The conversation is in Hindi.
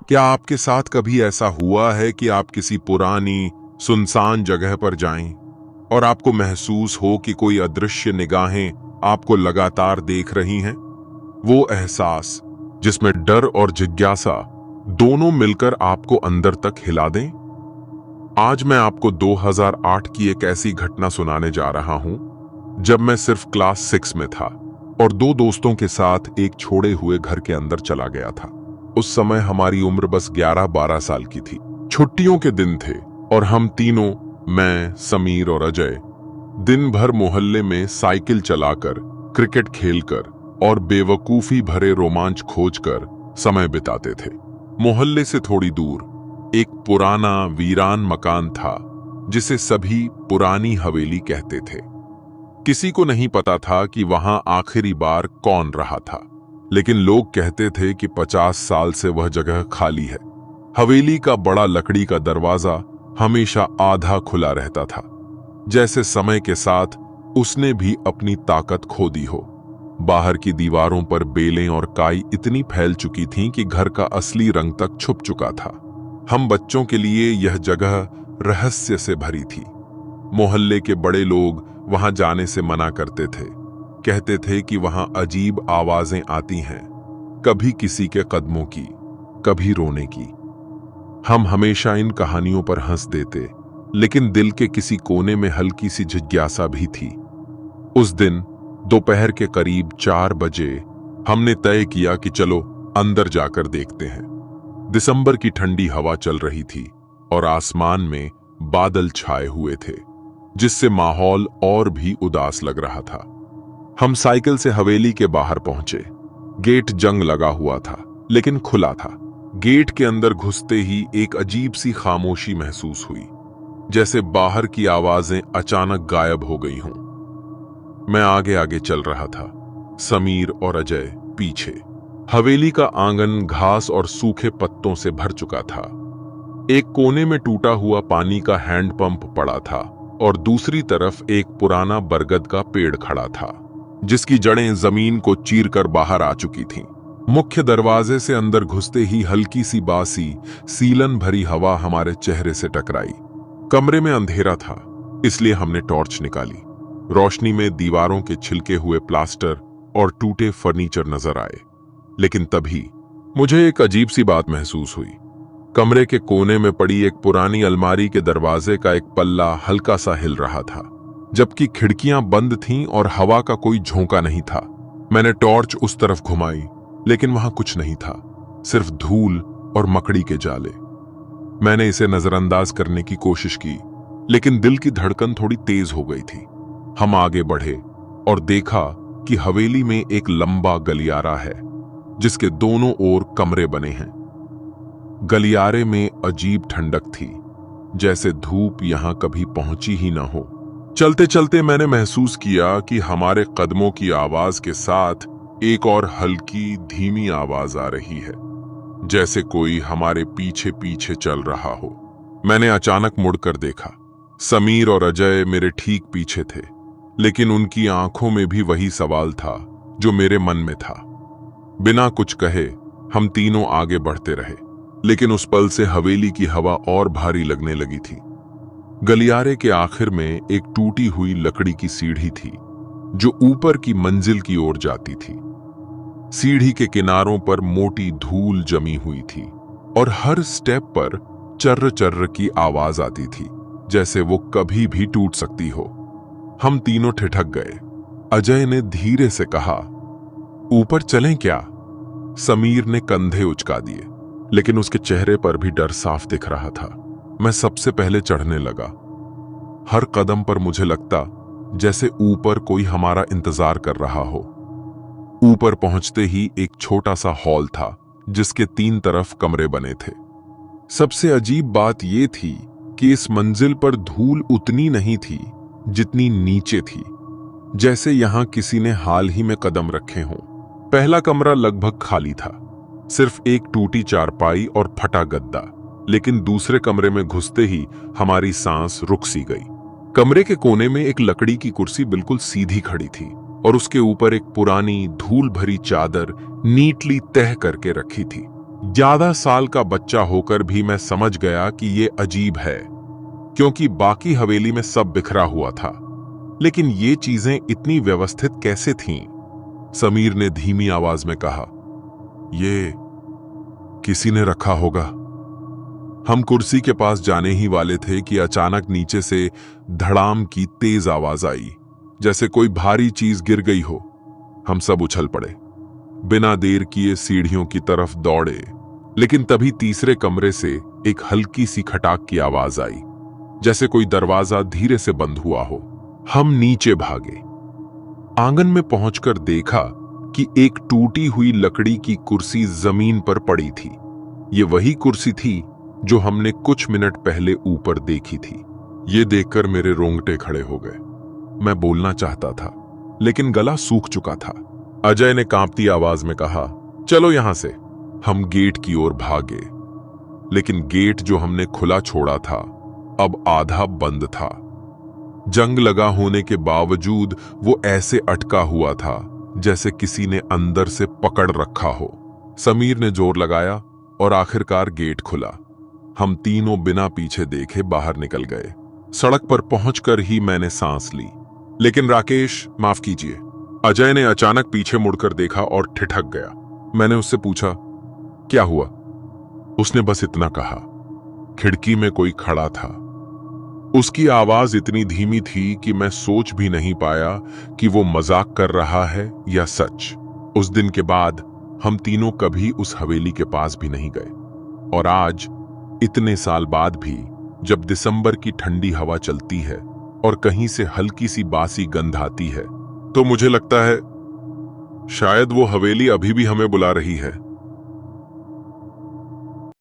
क्या आपके साथ कभी ऐसा हुआ है कि आप किसी पुरानी, सुनसान जगह पर जाएं और आपको महसूस हो कि कोई अदृश्य निगाहें आपको लगातार देख रही हैं? वो एहसास जिसमें डर और जिज्ञासा दोनों मिलकर आपको अंदर तक हिला दें? आज मैं आपको 2008 की एक ऐसी घटना सुनाने जा रहा हूं जब मैं सिर्फ क्लास 6 में था और दो दोस्तों के साथ एक छोड़े हुए घर के अंदर चला गया था। उस समय हमारी उम्र बस 11-12 साल की थी। छुट्टियों के दिन थे और हम तीनों, मैं, समीर और अजय, दिन भर मोहल्ले में साइकिल चलाकर, क्रिकेट खेलकर और बेवकूफी भरे रोमांच खोजकर समय बिताते थे। मोहल्ले से थोड़ी दूर एक पुराना वीरान मकान था जिसे सभी पुरानी हवेली कहते थे। किसी को नहीं पता था कि वहां आखिरी बार कौन रहा था, लेकिन लोग कहते थे कि 50 साल से वह जगह खाली है। हवेली का बड़ा लकड़ी का दरवाजा हमेशा आधा खुला रहता था, जैसे समय के साथ उसने भी अपनी ताकत खो दी हो। बाहर की दीवारों पर बेलें और काई इतनी फैल चुकी थीं कि घर का असली रंग तक छुप चुका था। हम बच्चों के लिए यह जगह रहस्य से भरी थी। मोहल्ले के बड़े लोग वहां जाने से मना करते थे। कहते थे कि वहां अजीब आवाजें आती हैं, कभी किसी के कदमों की, कभी रोने की। हम हमेशा इन कहानियों पर हंस देते, लेकिन दिल के किसी कोने में हल्की सी जिज्ञासा भी थी। उस दिन दोपहर के करीब 4 बजे हमने तय किया कि चलो अंदर जाकर देखते हैं। दिसंबर की ठंडी हवा चल रही थी और आसमान में बादल छाए हुए थे, जिससे माहौल और भी उदास लग रहा था। हम साइकिल से हवेली के बाहर पहुंचे। गेट जंग लगा हुआ था, लेकिन खुला था। गेट के अंदर घुसते ही एक अजीब सी खामोशी महसूस हुई, जैसे बाहर की आवाजें अचानक गायब हो गई हों। मैं आगे आगे चल रहा था, समीर और अजय पीछे। हवेली का आंगन घास और सूखे पत्तों से भर चुका था। एक कोने में टूटा हुआ पानी का हैंडपंप पड़ा था और दूसरी तरफ एक पुराना बरगद का पेड़ खड़ा था, जिसकी जड़ें जमीन को चीरकर बाहर आ चुकी थीं। मुख्य दरवाजे से अंदर घुसते ही हल्की सी बासी, सीलन भरी हवा हमारे चेहरे से टकराई। कमरे में अंधेरा था, इसलिए हमने टॉर्च निकाली। रोशनी में दीवारों के छिलके हुए प्लास्टर और टूटे फर्नीचर नजर आए। लेकिन तभी मुझे एक अजीब सी बात महसूस हुई। कमरे के कोने में पड़ी एक पुरानी अलमारी के दरवाजे का एक पल्ला हल्का सा हिल रहा था, जबकि खिड़कियां बंद थीं और हवा का कोई झोंका नहीं था। मैंने टॉर्च उस तरफ घुमाई, लेकिन वहां कुछ नहीं था, सिर्फ धूल और मकड़ी के जाले। मैंने इसे नजरअंदाज करने की कोशिश की, लेकिन दिल की धड़कन थोड़ी तेज हो गई थी। हम आगे बढ़े और देखा कि हवेली में एक लंबा गलियारा है, जिसके दोनों ओर कमरे बने हैं। गलियारे में अजीब ठंडक थी, जैसे धूप यहां कभी पहुंची ही ना हो। चलते चलते मैंने महसूस किया कि हमारे कदमों की आवाज के साथ एक और हल्की धीमी आवाज आ रही है, जैसे कोई हमारे पीछे पीछे चल रहा हो। मैंने अचानक मुड़कर देखा। समीर और अजय मेरे ठीक पीछे थे, लेकिन उनकी आंखों में भी वही सवाल था जो मेरे मन में था। बिना कुछ कहे हम तीनों आगे बढ़ते रहे, लेकिन उस पल से हवेली की हवा और भारी लगने लगी थी। गलियारे के आखिर में एक टूटी हुई लकड़ी की सीढ़ी थी, जो ऊपर की मंजिल की ओर जाती थी। सीढ़ी के किनारों पर मोटी धूल जमी हुई थी और हर स्टेप पर चर्र चर्र की आवाज आती थी, जैसे वो कभी भी टूट सकती हो। हम तीनों ठिठक गए। अजय ने धीरे से कहा, ऊपर चलें क्या? समीर ने कंधे उचका दिए, लेकिन उसके चेहरे पर भी डर साफ दिख रहा था। मैं सबसे पहले चढ़ने लगा। हर कदम पर मुझे लगता जैसे ऊपर कोई हमारा इंतजार कर रहा हो। ऊपर पहुंचते ही एक छोटा सा हॉल था, जिसके 3 तरफ कमरे बने थे। सबसे अजीब बात यह थी कि इस मंजिल पर धूल उतनी नहीं थी जितनी नीचे थी, जैसे यहां किसी ने हाल ही में कदम रखे हों। पहला कमरा लगभग खाली था, सिर्फ एक टूटी चारपाई और फटा गद्दा। लेकिन दूसरे कमरे में घुसते ही हमारी सांस रुक सी गई। कमरे के कोने में एक लकड़ी की कुर्सी बिल्कुल सीधी खड़ी थी और उसके ऊपर एक पुरानी धूल भरी चादर नीटली तह करके रखी थी। ज्यादा साल का बच्चा होकर भी मैं समझ गया कि ये अजीब है, क्योंकि बाकी हवेली में सब बिखरा हुआ था, लेकिन ये चीजें इतनी व्यवस्थित कैसे थीं? समीर ने धीमी आवाज में कहा, ये किसी ने रखा होगा। हम कुर्सी के पास जाने ही वाले थे कि अचानक नीचे से धड़ाम की तेज आवाज आई, जैसे कोई भारी चीज गिर गई हो। हम सब उछल पड़े, बिना देर किए सीढ़ियों की तरफ दौड़े, लेकिन तभी तीसरे कमरे से एक हल्की सी खटाक की आवाज आई, जैसे कोई दरवाजा धीरे से बंद हुआ हो। हम नीचे भागे। आंगन में पहुंचकर देखा कि एक टूटी हुई लकड़ी की कुर्सी जमीन पर पड़ी थी। ये वही कुर्सी थी जो हमने कुछ मिनट पहले ऊपर देखी थी। ये देखकर मेरे रोंगटे खड़े हो गए। मैं बोलना चाहता था, लेकिन गला सूख चुका था। अजय ने कांपती आवाज में कहा, चलो यहां से। हम गेट की ओर भागे, लेकिन गेट जो हमने खुला छोड़ा था अब आधा बंद था। जंग लगा होने के बावजूद वो ऐसे अटका हुआ था जैसे किसी ने अंदर से पकड़ रखा हो। समीर ने जोर लगाया और आखिरकार गेट खुला। हम तीनों बिना पीछे देखे बाहर निकल गए। सड़क पर पहुंचकर ही मैंने सांस ली। लेकिन राकेश, माफ कीजिए। अजय ने अचानक पीछे मुड़कर देखा और ठिठक गया। मैंने उससे पूछा, क्या हुआ? उसने बस इतना कहा, खिड़की में कोई खड़ा था। उसकी आवाज इतनी धीमी थी कि मैं सोच भी नहीं पाया कि वो मजाक कर रहा है या सच। उस दिन के बाद हम तीनों कभी उस हवेली के पास भी नहीं गए। और आज, इतने साल बाद भी, जब दिसंबर की ठंडी हवा चलती है और कहीं से हल्की सी बासी गंध आती है, तो मुझे लगता है शायद वो हवेली अभी भी हमें बुला रही है।